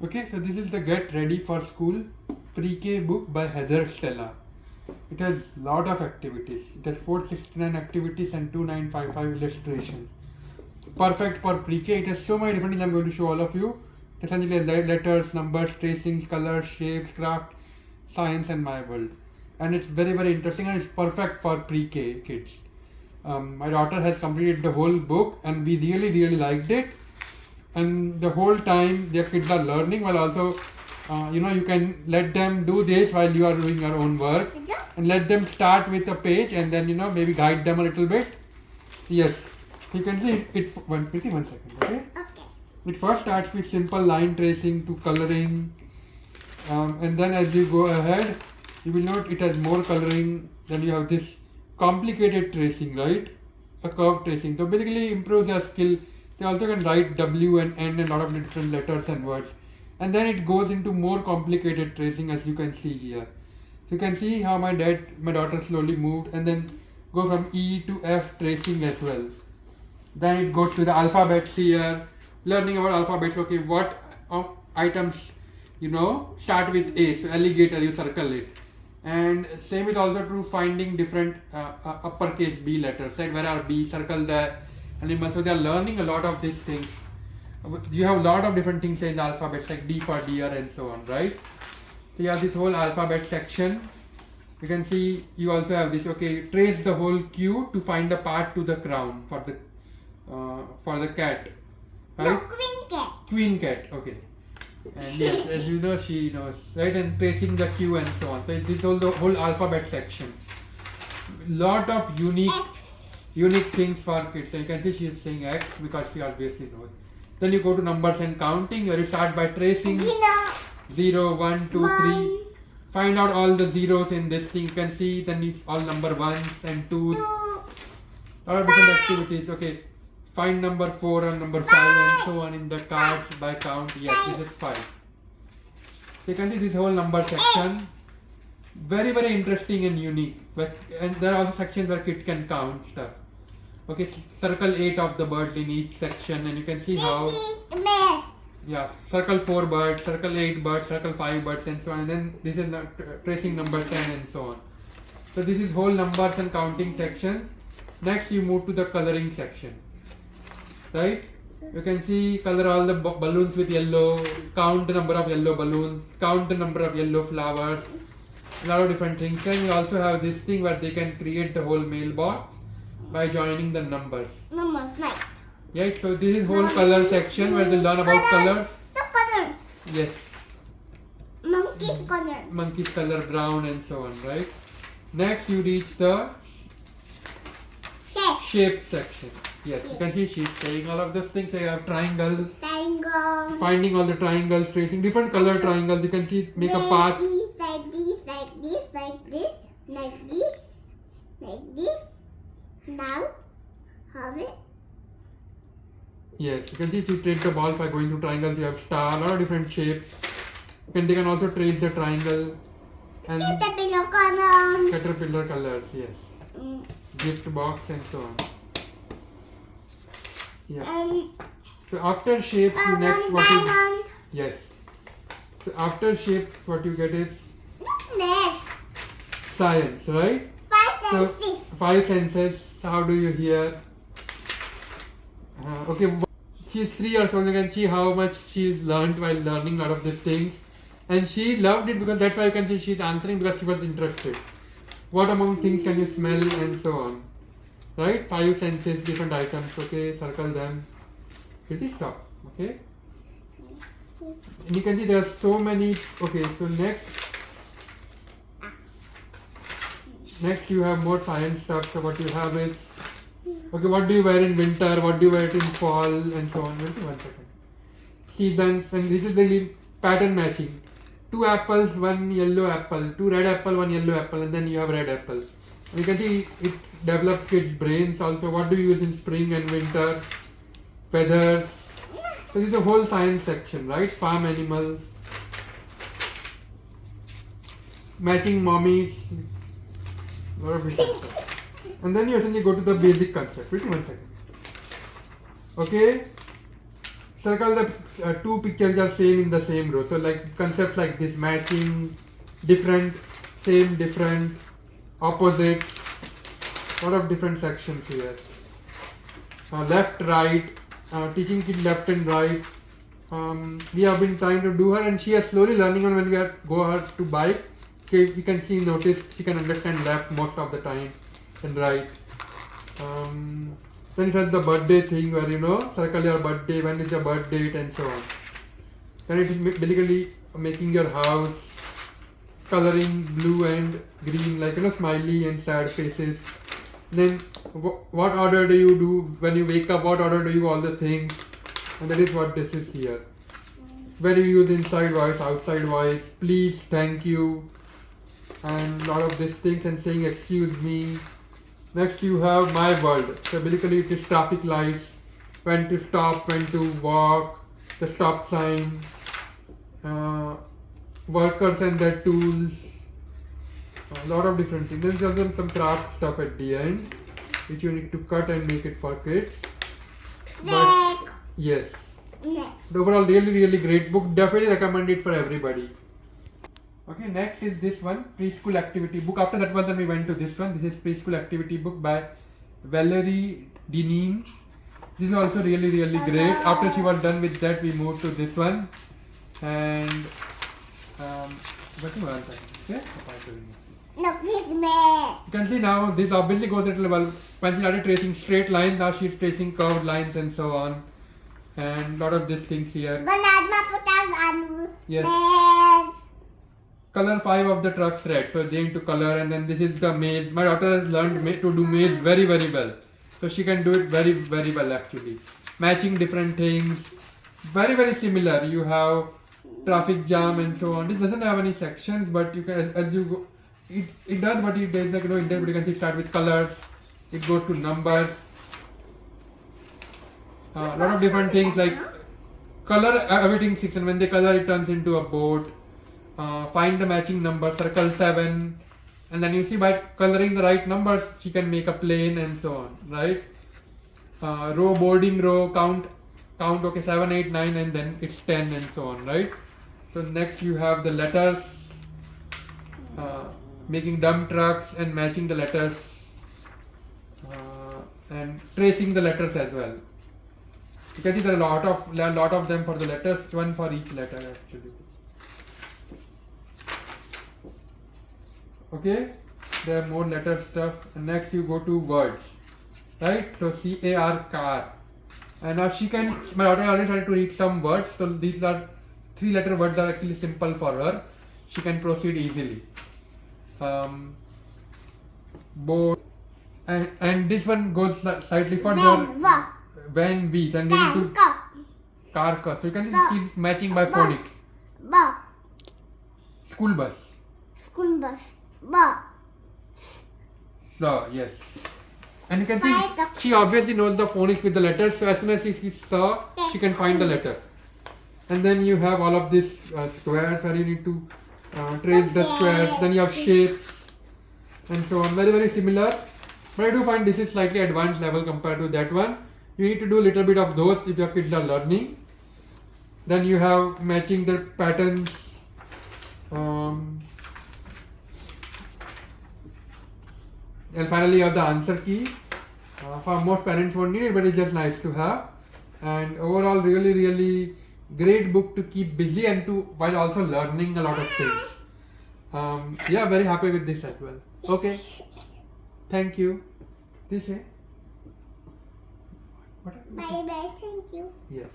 Okay, so this is the Get Ready for School Pre-K book by Heather Stella. It has lot of activities. It has 469 activities and 2955 illustrations. Perfect for pre-K. It has so many different things I'm going to show all of you. Essentially letters, numbers, tracings, colors, shapes, craft, science and my world. And it's very interesting and it's perfect for pre-K kids. My daughter has completed the whole book and we really liked it. And the whole time their kids are learning while also you can let them do this while you are doing your own work and let them start with a page and then maybe guide them a little bit. Yes, you can see it one second. Okay, it first starts with simple line tracing to coloring, and then as you go ahead you will note it has more coloring. Then you have this complicated tracing, right? A curve tracing, so basically improves their skill. They also can write W and N and a lot of different letters and words. And then it goes into more complicated tracing as you can see here. So you can see how my daughter slowly moved and then go from E to F tracing as well. Then it goes to the alphabets here, learning about alphabets. Okay, what items start with A. So alligator, you circle it. And same is also true finding different uppercase B letters. Right, where are B? Circle the animals. So they are learning a lot of these things. You have a lot of different things in the alphabets like D for deer and so on, right? So you have this whole alphabet section. You can see you also have this. Okay, trace the whole Q to find the path to the crown for the cat, right? No, queen cat. Queen cat. Okay. And yes, as you know, she knows, right? And tracing the Q and so on. So this is all the whole alphabet section. Lot of unique things for kids. So you can see she is saying X because she obviously knows. Then you go to numbers and counting, where you start by tracing 0, 1, 2, 3. Find out all the zeros in this thing. You can see then it's all number ones and twos. Lot of different activities. Okay, find number 4 and number 5 and so on in the cards by count. Yes, this is 5. So you can see this whole number section. Very interesting and unique. And there are also sections where kids can count stuff. Okay, circle 8 of the birds in each section and you can see how, yeah, circle 4 birds, circle 8 birds, circle 5 birds and so on, and then this is tracing number 10 and so on. So this is whole numbers and counting sections. Next you move to the coloring section, right? You can see color all the balloons with yellow, count the number of yellow balloons, count the number of yellow flowers, a lot of different things. And you also have this thing where they can create the whole mailbox by joining the numbers. Numbers, like. Right, so this is whole color section where they learn about colors. The colors. Yes. Monkey's color. Monkey's color brown and so on, right? Next you reach the shape section. Yes, you can see she's saying all of those things. So you have triangle. Triangle. Finding all the triangles, tracing different color triangles. You can see make a path. Like this. Now, have it. Yes, you can see she traced the ball by going through triangles. You have star, a lot of different shapes. They can also trace the triangle and caterpillar colors. Yes, gift box and so on. Yeah. So after shapes, you next what you yes. So after shapes, what you get is science, right? 5 senses. So 5 senses. So how do you hear? Okay, she's 3 years old. You can see how much she's learned while learning a lot of these things, and she loved it because that's why you can see she's answering because she was interested. What among things can you smell and so on, right? 5 senses, different items. Okay, circle them. Pretty stop. Okay, and you can see there are so many. Okay, so next you have more science stuff. So what you have is, okay, what do you wear in winter, what do you wear in fall and so on. Wait 1 second. Seasons, and this is the pattern matching. 2 apples, 1 yellow apple, 2 red apple, 1 yellow apple, and then you have red apple. And you can see it develops kids' brains also. What do you use in spring and winter? Feathers. So this is a whole science section, right? Farm animals. Matching mommies. Lot of different stuff. And then you essentially go to the basic concept. Wait 1 second. Okay. circle the two pictures are same in the same row. So like concepts like this, matching, different, same, different, opposite, lot of different sections here. Left, right, teaching kid left and right. We have been trying to do her, and she is slowly learning on when we go her to bike. Okay, you can see, notice she can understand left most of the time and right. Then it has the birthday thing where circle your birthday, when is your birth date, and so on. Then it is basically making your house, coloring blue and green like smiley and sad faces. Then what order do you do when you wake up? What order do you all the things? And that is what this is here. Where you use inside voice, outside voice, please, thank you, and lot of these things, and saying excuse me. Next you have my world. So basically it is traffic lights, when to stop, when to walk, the stop sign, workers and their tools, a lot of different things. There's also some craft stuff at the end, which you need to cut and make it for kids. But yes, the overall really great book. Definitely recommend it for everybody. Okay, next is this one, preschool activity book. After that one, then we went to this one. This is preschool activity book by Valerie Deneen. This is also really great. After she was done with that, we moved to this one. And what do you want? Okay? No, please, me. You can see now this obviously goes a little well. When she started tracing straight lines, now she's tracing curved lines and so on. And lot of these things here. Yes. Color 5 of the truck's red, so they need to color, and then this is the maze. My daughter has learned to do maze very well, so she can do it very well actually. Matching different things, very similar. You have traffic jam and so on. This doesn't have any sections, but you can as you go, it does, but it does like in there. But you can see it start with colors. It goes to numbers. A lot of different things like color everything section. When they color, it turns into a boat. Find the matching number, circle 7, and then you see by coloring the right numbers she can make a plane and so on, right? Row, boarding row, count, okay, 7, 8, 9, and then it's 10 and so on, right? So next you have the letters, making dump trucks and matching the letters, and tracing the letters as well. You can see there are a lot of them for the letters, one for each letter actually. Okay, there are more letter stuff, and next you go to words, right? So CAR, car, and now my daughter already started to read some words, so these are 3-letter words are actually simple for her. She can proceed easily. Board, and this one goes slightly further. Van, V, and we need to car, so you can see she's matching by phonics. School bus. So yes, and you can see she obviously knows the phonics with the letters, so as soon as she sees saw, she can find the letter. And then you have all of these squares where you need to trace the squares. Then you have shapes and so on, very similar, but I do find this is slightly advanced level compared to that one. You need to do a little bit of those if your kids are learning. Then you have matching the patterns, and finally you have the answer key. For most parents won't need it, but it's just nice to have. And overall really great book to keep busy and while also learning a lot of things. Yeah, very happy with this as well. Okay, thank you. This way. Bye, thank you. Yes.